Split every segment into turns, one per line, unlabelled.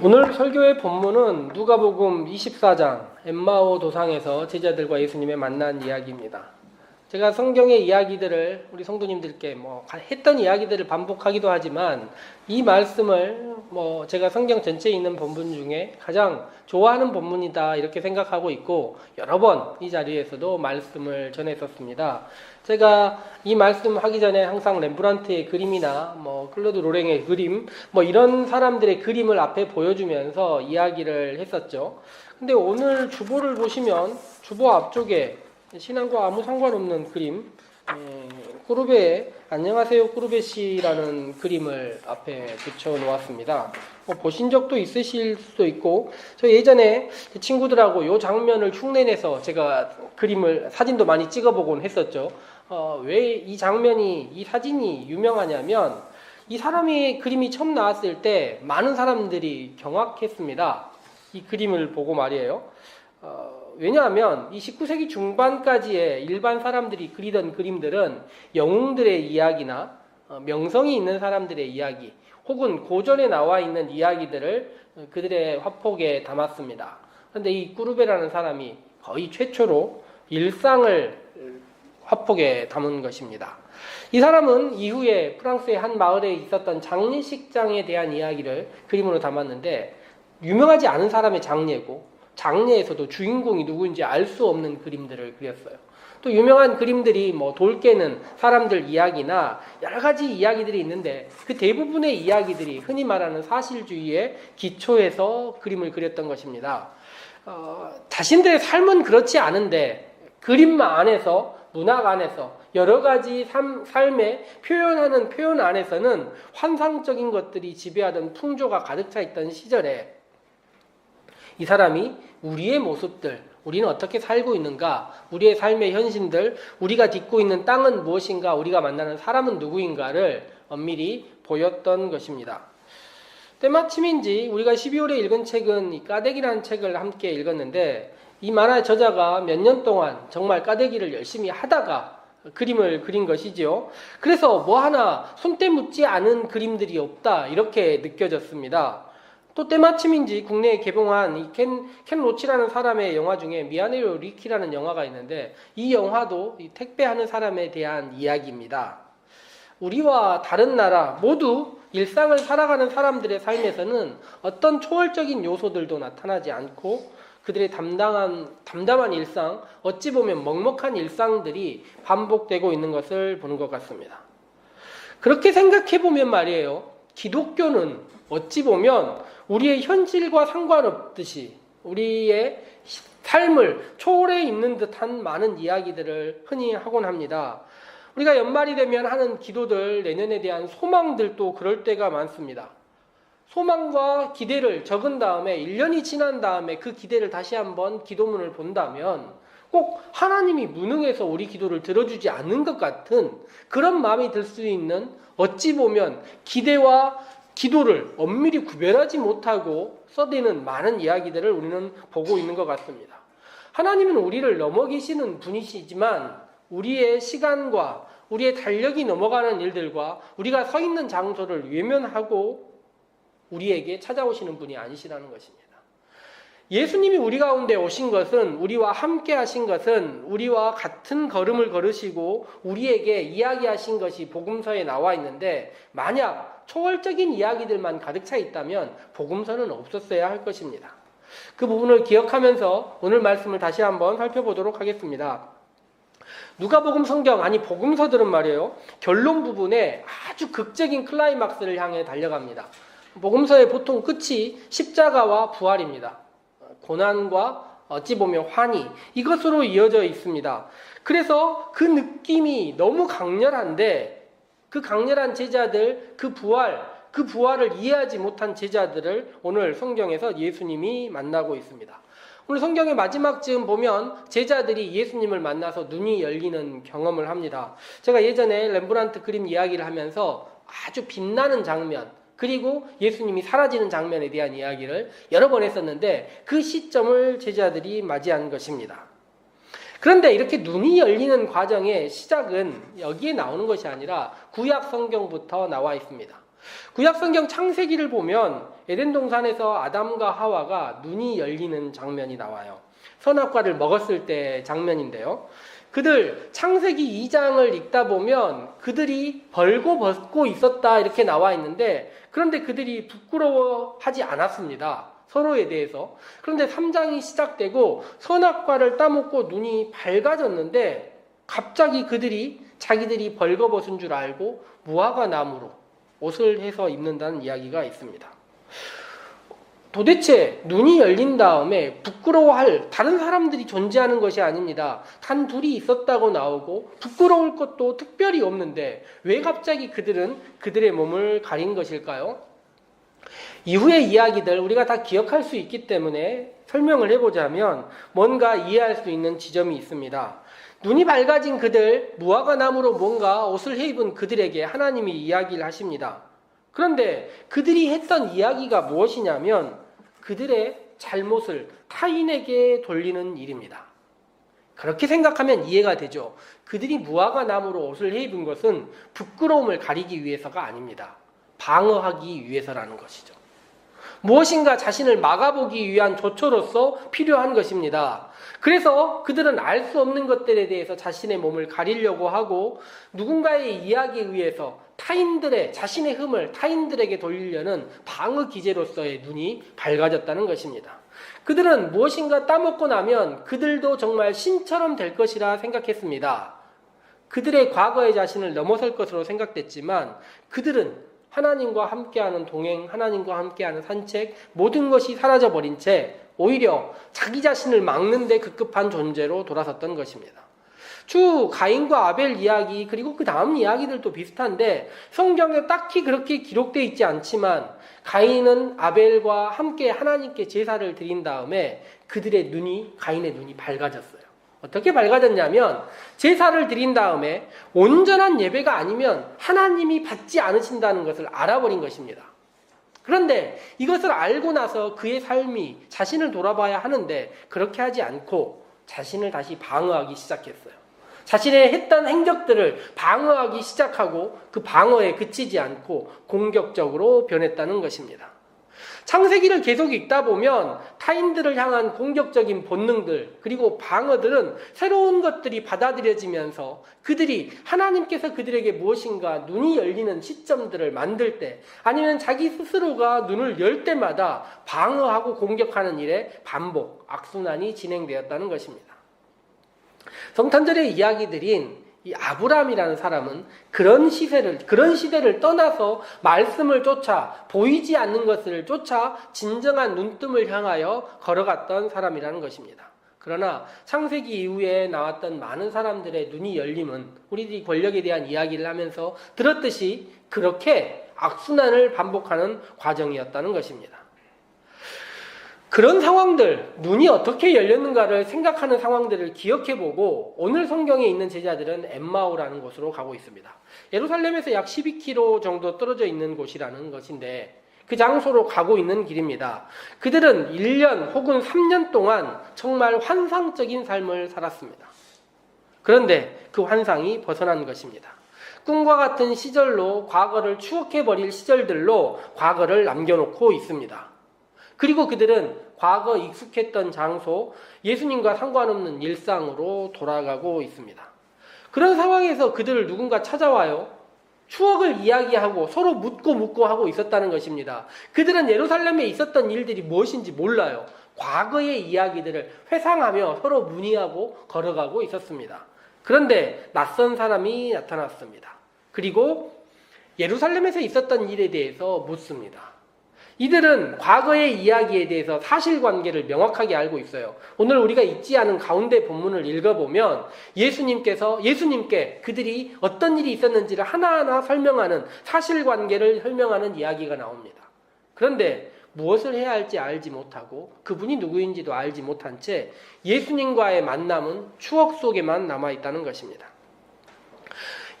오늘 설교의 본문은 누가복음 24장 엠마오 도상에서 제자들과 예수님의 만난 이야기입니다. 제가 성경의 이야기들을 우리 성도님들께 했던 이야기들을 반복하기도 하지만 이 말씀을 제가 성경 전체에 있는 본문 중에 가장 좋아하는 본문이다 이렇게 생각하고 있고 여러 번 이 자리에서도 말씀을 전했었습니다. 제가 이 말씀 하기 전에 항상 렘브란트의 그림이나 클로드 로랭의 그림 이런 사람들의 그림을 앞에 보여주면서 이야기를 했었죠. 근데 오늘 주보를 보시면 주보 앞쪽에 신앙과 아무 상관없는 그림, 꾸르베의 안녕하세요 꾸르베씨라는 그림을 앞에 붙여 놓았습니다. 보신 적도 있으실 수도 있고, 저 예전에 친구들하고 이 장면을 흉내내서 제가 사진도 많이 찍어보곤 했었죠. 왜 이 장면이, 이 사진이 유명하냐면, 이 사람의 그림이 처음 나왔을 때 많은 사람들이 경악했습니다. 이 그림을 보고 말이에요. 왜냐하면 이 19세기 중반까지의 일반 사람들이 그리던 그림들은 영웅들의 이야기나 명성이 있는 사람들의 이야기 혹은 고전에 나와 있는 이야기들을 그들의 화폭에 담았습니다. 그런데 이 꾸르베라는 사람이 거의 최초로 일상을 화폭에 담은 것입니다. 이 사람은 이후에 프랑스의 한 마을에 있었던 장례식장에 대한 이야기를 그림으로 담았는데 유명하지 않은 사람의 장례고 장례에서도 주인공이 누구인지 알 수 없는 그림들을 그렸어요. 또 유명한 그림들이 돌 깨는 사람들 이야기나 여러 가지 이야기들이 있는데 그 대부분의 이야기들이 흔히 말하는 사실주의에 기초해서 그림을 그렸던 것입니다. 자신들의 삶은 그렇지 않은데 그림 안에서, 문학 안에서 여러 가지 삶에 표현하는 표현 안에서는 환상적인 것들이 지배하던 풍조가 가득 차 있던 시절에 이 사람이 우리의 모습들, 우리는 어떻게 살고 있는가, 우리의 삶의 현실들, 우리가 딛고 있는 땅은 무엇인가, 우리가 만나는 사람은 누구인가를 엄밀히 보였던 것입니다. 때마침인지 우리가 12월에 읽은 책은 이 까대기라는 책을 함께 읽었는데 이 만화의 저자가 몇 년 동안 정말 까대기를 열심히 하다가 그림을 그린 것이지요. 그래서 하나 손때 묻지 않은 그림들이 없다 이렇게 느껴졌습니다. 또 때마침인지 국내에 개봉한 이 켄 로치라는 사람의 영화 중에 미안해요 리키라는 영화가 있는데 이 영화도 이 택배하는 사람에 대한 이야기입니다. 우리와 다른 나라 모두 일상을 살아가는 사람들의 삶에서는 어떤 초월적인 요소들도 나타나지 않고 그들의 담담한 일상, 어찌 보면 먹먹한 일상들이 반복되고 있는 것을 보는 것 같습니다. 그렇게 생각해보면 말이에요. 기독교는 어찌 보면 우리의 현실과 상관없듯이 우리의 삶을 초월해 있는 듯한 많은 이야기들을 흔히 하곤 합니다. 우리가 연말이 되면 하는 기도들, 내년에 대한 소망들도 그럴 때가 많습니다. 소망과 기대를 적은 다음에 1년이 지난 다음에 그 기대를 다시 한번 기도문을 본다면 꼭 하나님이 무능해서 우리 기도를 들어주지 않는 것 같은 그런 마음이 들 수 있는 어찌 보면 기대와 기도를 엄밀히 구별하지 못하고 써대는 많은 이야기들을 우리는 보고 있는 것 같습니다. 하나님은 우리를 넘어 계시는 분이시지만 우리의 시간과 우리의 달력이 넘어가는 일들과 우리가 서 있는 장소를 외면하고 우리에게 찾아오시는 분이 아니시라는 것입니다. 예수님이 우리 가운데 오신 것은, 우리와 함께 하신 것은, 우리와 같은 걸음을 걸으시고 우리에게 이야기하신 것이 복음서에 나와 있는데 만약 초월적인 이야기들만 가득 차 있다면 복음서는 없었어야 할 것입니다. 그 부분을 기억하면서 오늘 말씀을 다시 한번 살펴보도록 하겠습니다. 누가복음 성경, 아니 복음서들은 말이에요. 결론 부분에 아주 극적인 클라이막스를 향해 달려갑니다. 복음서의 보통 끝이 십자가와 부활입니다. 고난과 어찌 보면 환희, 이것으로 이어져 있습니다. 그래서 그 느낌이 너무 강렬한데 그 강렬한 제자들, 그 부활을 이해하지 못한 제자들을 오늘 성경에서 예수님이 만나고 있습니다. 오늘 성경의 마지막 즈음 보면 제자들이 예수님을 만나서 눈이 열리는 경험을 합니다. 제가 예전에 렘브란트 그림 이야기를 하면서 아주 빛나는 장면, 그리고 예수님이 사라지는 장면에 대한 이야기를 여러 번 했었는데 그 시점을 제자들이 맞이한 것입니다. 그런데 이렇게 눈이 열리는 과정의 시작은 여기에 나오는 것이 아니라 구약 성경부터 나와 있습니다. 구약성경 창세기를 보면 에덴 동산에서 아담과 하와가 눈이 열리는 장면이 나와요. 선악과를 먹었을 때 장면인데요. 그들 창세기 2장을 읽다 보면 그들이 벌거벗고 있었다 이렇게 나와 있는데, 그런데 그들이 부끄러워하지 않았습니다. 서로에 대해서. 그런데 3장이 시작되고 선악과를 따먹고 눈이 밝아졌는데 갑자기 그들이 자기들이 벌거벗은 줄 알고 무화과 나무로 옷을 해서 입는다는 이야기가 있습니다. 도대체 눈이 열린 다음에 부끄러워할 다른 사람들이 존재하는 것이 아닙니다. 단 둘이 있었다고 나오고 부끄러울 것도 특별히 없는데 왜 갑자기 그들은 그들의 몸을 가린 것일까요? 이후의 이야기들 우리가 다 기억할 수 있기 때문에 설명을 해보자면 뭔가 이해할 수 있는 지점이 있습니다. 눈이 밝아진 그들, 무화과 나무로 뭔가 옷을 해입은 그들에게 하나님이 이야기를 하십니다. 그런데 그들이 했던 이야기가 무엇이냐면 그들의 잘못을 타인에게 돌리는 일입니다. 그렇게 생각하면 이해가 되죠. 그들이 무화과 나무로 옷을 해입은 것은 부끄러움을 가리기 위해서가 아닙니다. 방어하기 위해서라는 것이죠. 무엇인가 자신을 막아보기 위한 조처로서 필요한 것입니다. 그래서 그들은 알 수 없는 것들에 대해서 자신의 몸을 가리려고 하고 누군가의 이야기에 의해서 자신의 흠을 타인들에게 돌리려는 방어 기제로서의 눈이 밝아졌다는 것입니다. 그들은 무엇인가 따먹고 나면 그들도 정말 신처럼 될 것이라 생각했습니다. 그들의 과거의 자신을 넘어설 것으로 생각됐지만 그들은 하나님과 함께하는 동행, 하나님과 함께하는 산책, 모든 것이 사라져버린 채 오히려 자기 자신을 막는 데 급급한 존재로 돌아섰던 것입니다. 추후 가인과 아벨 이야기 그리고 그 다음 이야기들도 비슷한데 성경에 딱히 그렇게 기록되어 있지 않지만 가인은 아벨과 함께 하나님께 제사를 드린 다음에 가인의 눈이 밝아졌어요. 어떻게 밝아졌냐면 제사를 드린 다음에 온전한 예배가 아니면 하나님이 받지 않으신다는 것을 알아버린 것입니다. 그런데 이것을 알고 나서 그의 삶이 자신을 돌아봐야 하는데 그렇게 하지 않고 자신을 다시 방어하기 시작했어요. 자신의 했던 행적들을 방어하기 시작하고 그 방어에 그치지 않고 공격적으로 변했다는 것입니다. 창세기를 계속 읽다 보면 타인들을 향한 공격적인 본능들 그리고 방어들은 새로운 것들이 받아들여지면서 그들이 하나님께서 그들에게 무엇인가 눈이 열리는 시점들을 만들 때 아니면 자기 스스로가 눈을 열 때마다 방어하고 공격하는 일의 반복, 악순환이 진행되었다는 것입니다. 성탄절의 이야기들인 이 아브라함이라는 사람은 그런 시대를 떠나서 말씀을 쫓아 보이지 않는 것을 쫓아 진정한 눈뜸을 향하여 걸어갔던 사람이라는 것입니다. 그러나 창세기 이후에 나왔던 많은 사람들의 눈이 열림은 우리들이 권력에 대한 이야기를 하면서 들었듯이 그렇게 악순환을 반복하는 과정이었다는 것입니다. 그런 상황들, 눈이 어떻게 열렸는가를 생각하는 상황들을 기억해보고 오늘 성경에 있는 제자들은 엠마오라는 곳으로 가고 있습니다. 예루살렘에서 약 12km 정도 떨어져 있는 곳이라는 것인데 그 장소로 가고 있는 길입니다. 그들은 1년 혹은 3년 동안 정말 환상적인 삶을 살았습니다. 그런데 그 환상이 벗어난 것입니다. 꿈과 같은 시절로 과거를 추억해버릴 시절들로 과거를 남겨놓고 있습니다. 그리고 그들은 과거 익숙했던 장소, 예수님과 상관없는 일상으로 돌아가고 있습니다. 그런 상황에서 그들을 누군가 찾아와요. 추억을 이야기하고 서로 묻고 하고 있었다는 것입니다. 그들은 예루살렘에 있었던 일들이 무엇인지 몰라요. 과거의 이야기들을 회상하며 서로 문의하고 걸어가고 있었습니다. 그런데 낯선 사람이 나타났습니다. 그리고 예루살렘에서 있었던 일에 대해서 묻습니다. 이들은 과거의 이야기에 대해서 사실관계를 명확하게 알고 있어요. 오늘 우리가 읽지 않은 가운데 본문을 읽어보면 예수님께 그들이 어떤 일이 있었는지를 하나하나 설명하는 사실관계를 설명하는 이야기가 나옵니다. 그런데 무엇을 해야 할지 알지 못하고 그분이 누구인지도 알지 못한 채 예수님과의 만남은 추억 속에만 남아있다는 것입니다.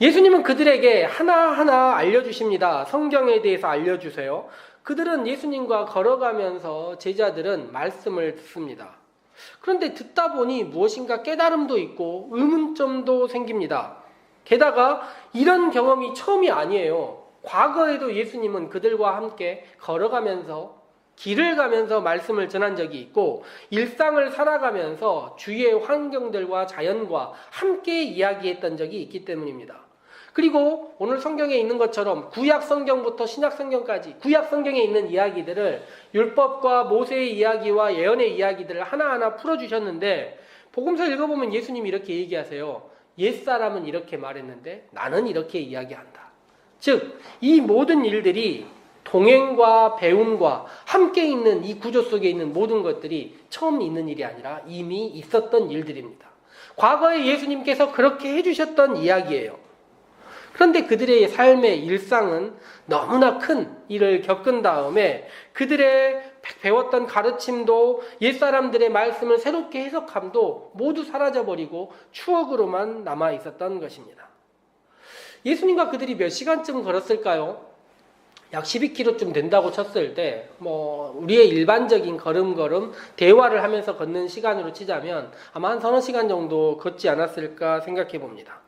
예수님은 그들에게 하나하나 알려주십니다. 성경에 대해서 알려주세요. 그들은 예수님과 걸어가면서 제자들은 말씀을 듣습니다. 그런데 듣다 보니 무엇인가 깨달음도 있고 의문점도 생깁니다. 게다가 이런 경험이 처음이 아니에요. 과거에도 예수님은 그들과 함께 걸어가면서 길을 가면서 말씀을 전한 적이 있고 일상을 살아가면서 주위의 환경들과 자연과 함께 이야기했던 적이 있기 때문입니다. 그리고 오늘 성경에 있는 것처럼 구약 성경부터 신약 성경까지 구약 성경에 있는 이야기들을 율법과 모세의 이야기와 예언의 이야기들을 하나하나 풀어주셨는데 복음서 읽어보면 예수님이 이렇게 얘기하세요. 옛사람은 이렇게 말했는데 나는 이렇게 이야기한다. 즉, 이 모든 일들이 동행과 배움과 함께 있는 이 구조 속에 있는 모든 것들이 처음 있는 일이 아니라 이미 있었던 일들입니다. 과거에 예수님께서 그렇게 해주셨던 이야기예요. 그런데 그들의 삶의 일상은 너무나 큰 일을 겪은 다음에 그들의 배웠던 가르침도 옛사람들의 말씀을 새롭게 해석함도 모두 사라져버리고 추억으로만 남아 있었던 것입니다. 예수님과 그들이 몇 시간쯤 걸었을까요? 약 12km쯤 된다고 쳤을 때 우리의 일반적인 걸음걸음 대화를 하면서 걷는 시간으로 치자면 아마 한 서너 시간 정도 걷지 않았을까 생각해 봅니다.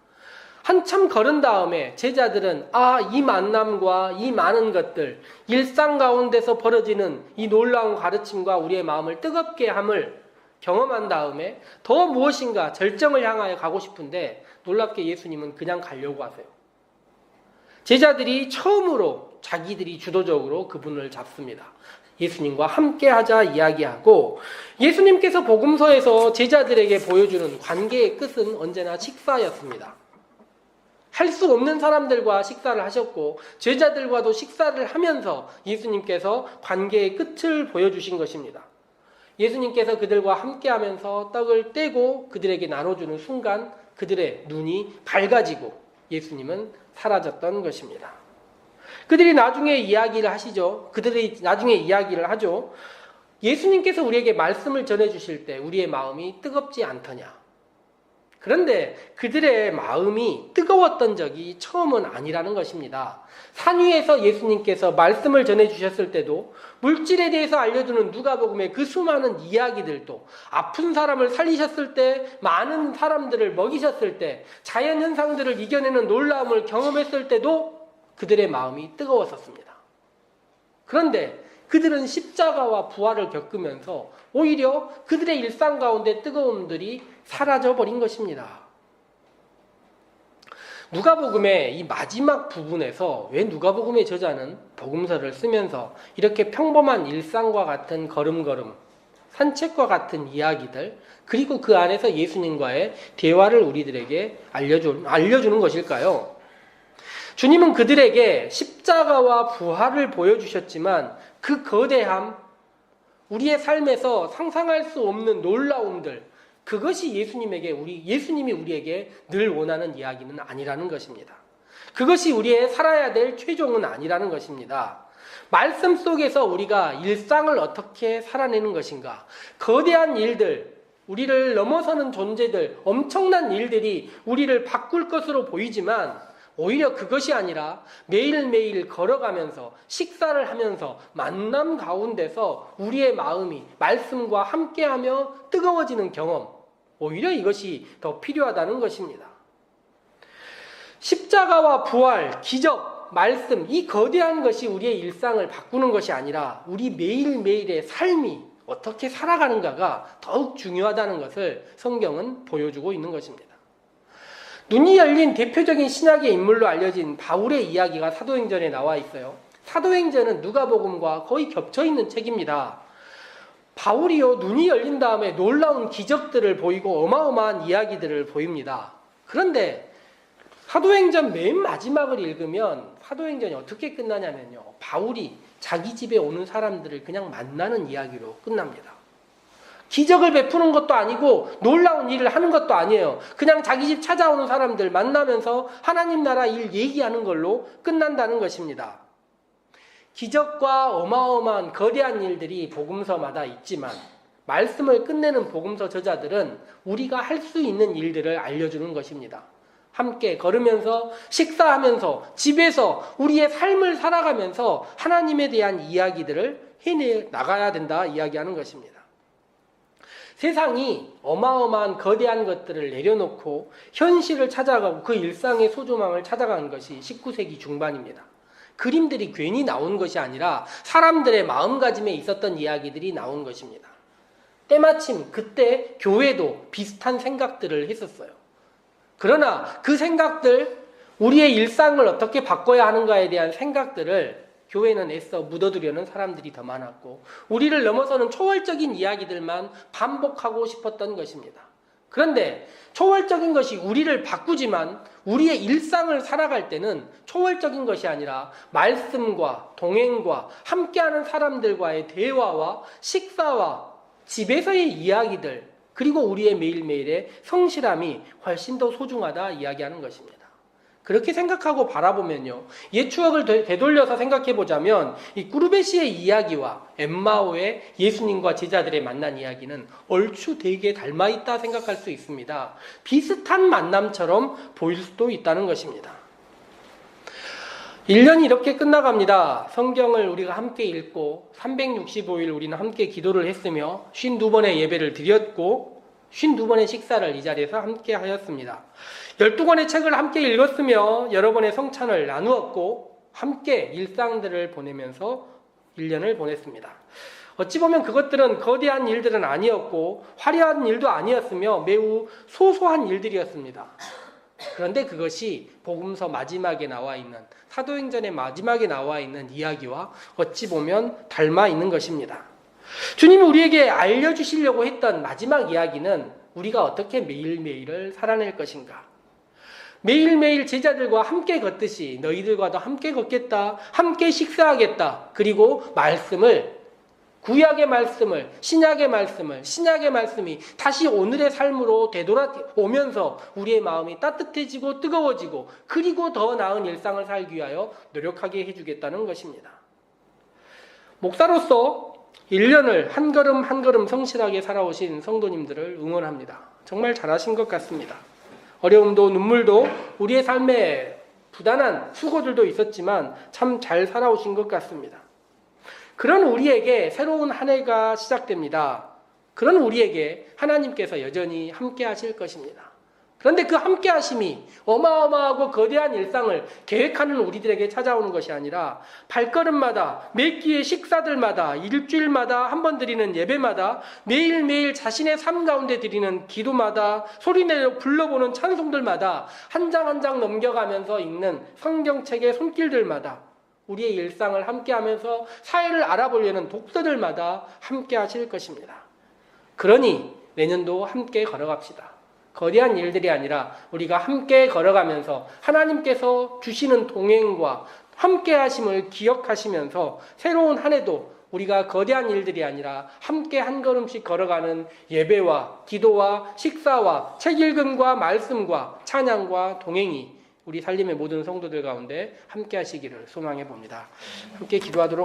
한참 걸은 다음에 제자들은 이 만남과 이 많은 것들, 일상 가운데서 벌어지는 이 놀라운 가르침과 우리의 마음을 뜨겁게 함을 경험한 다음에 더 무엇인가 절정을 향하여 가고 싶은데 놀랍게 예수님은 그냥 가려고 하세요. 제자들이 처음으로 자기들이 주도적으로 그분을 잡습니다. 예수님과 함께 하자 이야기하고 예수님께서 복음서에서 제자들에게 보여주는 관계의 끝은 언제나 식사였습니다. 할 수 없는 사람들과 식사를 하셨고 제자들과도 식사를 하면서 예수님께서 관계의 끝을 보여주신 것입니다. 예수님께서 그들과 함께하면서 떡을 떼고 그들에게 나눠주는 순간 그들의 눈이 밝아지고 예수님은 사라졌던 것입니다. 그들이 나중에 이야기를 하시죠. 그들이 나중에 이야기를 하죠. 예수님께서 우리에게 말씀을 전해주실 때 우리의 마음이 뜨겁지 않더냐. 그런데 그들의 마음이 뜨거웠던 적이 처음은 아니라는 것입니다. 산 위에서 예수님께서 말씀을 전해주셨을 때도 물질에 대해서 알려주는 누가복음의 그 수많은 이야기들도 아픈 사람을 살리셨을 때 많은 사람들을 먹이셨을 때 자연현상들을 이겨내는 놀라움을 경험했을 때도 그들의 마음이 뜨거웠었습니다. 그런데 그들은 십자가와 부활을 겪으면서 오히려 그들의 일상 가운데 뜨거움들이 사라져버린 것입니다. 누가복음의 이 마지막 부분에서 왜 누가복음의 저자는 복음서를 쓰면서 이렇게 평범한 일상과 같은 걸음걸음, 산책과 같은 이야기들, 그리고 그 안에서 예수님과의 대화를 우리들에게 알려주는 것일까요? 주님은 그들에게 십자가와 부활을 보여주셨지만 그 거대함, 우리의 삶에서 상상할 수 없는 놀라움들, 그것이 예수님이 우리에게 늘 원하는 이야기는 아니라는 것입니다. 그것이 우리의 살아야 될 최종은 아니라는 것입니다. 말씀 속에서 우리가 일상을 어떻게 살아내는 것인가, 거대한 일들, 우리를 넘어서는 존재들, 엄청난 일들이 우리를 바꿀 것으로 보이지만 오히려 그것이 아니라 매일매일 걸어가면서 식사를 하면서 만남 가운데서 우리의 마음이 말씀과 함께하며 뜨거워지는 경험, 오히려 이것이 더 필요하다는 것입니다. 십자가와 부활, 기적, 말씀, 이 거대한 것이 우리의 일상을 바꾸는 것이 아니라 우리 매일매일의 삶이 어떻게 살아가는가가 더욱 중요하다는 것을 성경은 보여주고 있는 것입니다. 눈이 열린 대표적인 신약의 인물로 알려진 바울의 이야기가 사도행전에 나와 있어요. 사도행전은 누가복음과 거의 겹쳐있는 책입니다. 바울이요, 눈이 열린 다음에 놀라운 기적들을 보이고 어마어마한 이야기들을 보입니다. 그런데 사도행전 맨 마지막을 읽으면 사도행전이 어떻게 끝나냐면요, 바울이 자기 집에 오는 사람들을 그냥 만나는 이야기로 끝납니다. 기적을 베푸는 것도 아니고 놀라운 일을 하는 것도 아니에요. 그냥 자기 집 찾아오는 사람들 만나면서 하나님 나라 일 얘기하는 걸로 끝난다는 것입니다. 기적과 어마어마한 거대한 일들이 복음서마다 있지만 말씀을 끝내는 복음서 저자들은 우리가 할 수 있는 일들을 알려주는 것입니다. 함께 걸으면서 식사하면서 집에서 우리의 삶을 살아가면서 하나님에 대한 이야기들을 해내 나가야 된다 이야기하는 것입니다. 세상이 어마어마한 거대한 것들을 내려놓고 현실을 찾아가고 그 일상의 소중함을 찾아가는 것이 19세기 중반입니다. 그림들이 괜히 나온 것이 아니라 사람들의 마음가짐에 있었던 이야기들이 나온 것입니다. 때마침 그때 교회도 비슷한 생각들을 했었어요. 그러나 그 생각들, 우리의 일상을 어떻게 바꿔야 하는가에 대한 생각들을 교회는 애써 묻어두려는 사람들이 더 많았고, 우리를 넘어서는 초월적인 이야기들만 반복하고 싶었던 것입니다. 그런데 초월적인 것이 우리를 바꾸지만 우리의 일상을 살아갈 때는 초월적인 것이 아니라 말씀과 동행과 함께하는 사람들과의 대화와 식사와 집에서의 이야기들, 그리고 우리의 매일매일의 성실함이 훨씬 더 소중하다 이야기하는 것입니다. 그렇게 생각하고 바라보면요, 옛 추억을 되돌려서 생각해보자면 이 꾸르베시의 이야기와 엠마오의 예수님과 제자들의 만난 이야기는 얼추 되게 닮아있다 생각할 수 있습니다. 비슷한 만남처럼 보일 수도 있다는 것입니다. 1년이 이렇게 끝나갑니다. 성경을 우리가 함께 읽고 365일 우리는 함께 기도를 했으며 52번의 예배를 드렸고 52번의 식사를 이 자리에서 함께 하였습니다. 12권의 책을 함께 읽었으며 여러 번의 성찬을 나누었고 함께 일상들을 보내면서 1년을 보냈습니다. 어찌 보면 그것들은 거대한 일들은 아니었고 화려한 일도 아니었으며 매우 소소한 일들이었습니다. 그런데 그것이 복음서 마지막에 나와 있는, 사도행전의 마지막에 나와 있는 이야기와 어찌 보면 닮아 있는 것입니다. 주님이 우리에게 알려주시려고 했던 마지막 이야기는 우리가 어떻게 매일매일을 살아낼 것인가. 매일매일 제자들과 함께 걷듯이 너희들과도 함께 걷겠다, 함께 식사하겠다, 그리고 말씀을, 구약의 말씀을, 신약의 말씀을, 신약의 말씀이 다시 오늘의 삶으로 되돌아오면서 우리의 마음이 따뜻해지고 뜨거워지고 그리고 더 나은 일상을 살기 위하여 노력하게 해주겠다는 것입니다. 목사로서 1년을 한 걸음 한 걸음 성실하게 살아오신 성도님들을 응원합니다. 정말 잘하신 것 같습니다. 어려움도 눈물도 우리의 삶에 부단한 수고들도 있었지만 참 잘 살아오신 것 같습니다. 그런 우리에게 새로운 한 해가 시작됩니다. 그런 우리에게 하나님께서 여전히 함께 하실 것입니다. 그런데 그 함께 하심이 어마어마하고 거대한 일상을 계획하는 우리들에게 찾아오는 것이 아니라 발걸음마다, 매 끼의 식사들마다, 일주일마다 한 번 드리는 예배마다, 매일매일 자신의 삶 가운데 드리는 기도마다, 소리내어 불러보는 찬송들마다, 한 장 한 장 넘겨가면서 읽는 성경책의 손길들마다, 우리의 일상을 함께하면서 사회를 알아보려는 독서들마다 함께 하실 것입니다. 그러니 내년도 함께 걸어갑시다. 거대한 일들이 아니라 우리가 함께 걸어가면서 하나님께서 주시는 동행과 함께 하심을 기억하시면서 새로운 한 해도 우리가 거대한 일들이 아니라 함께 한 걸음씩 걸어가는 예배와 기도와 식사와 책 읽음과 말씀과 찬양과 동행이 우리 살림의 모든 성도들 가운데 함께 하시기를 소망해 봅니다. 함께 기도하도록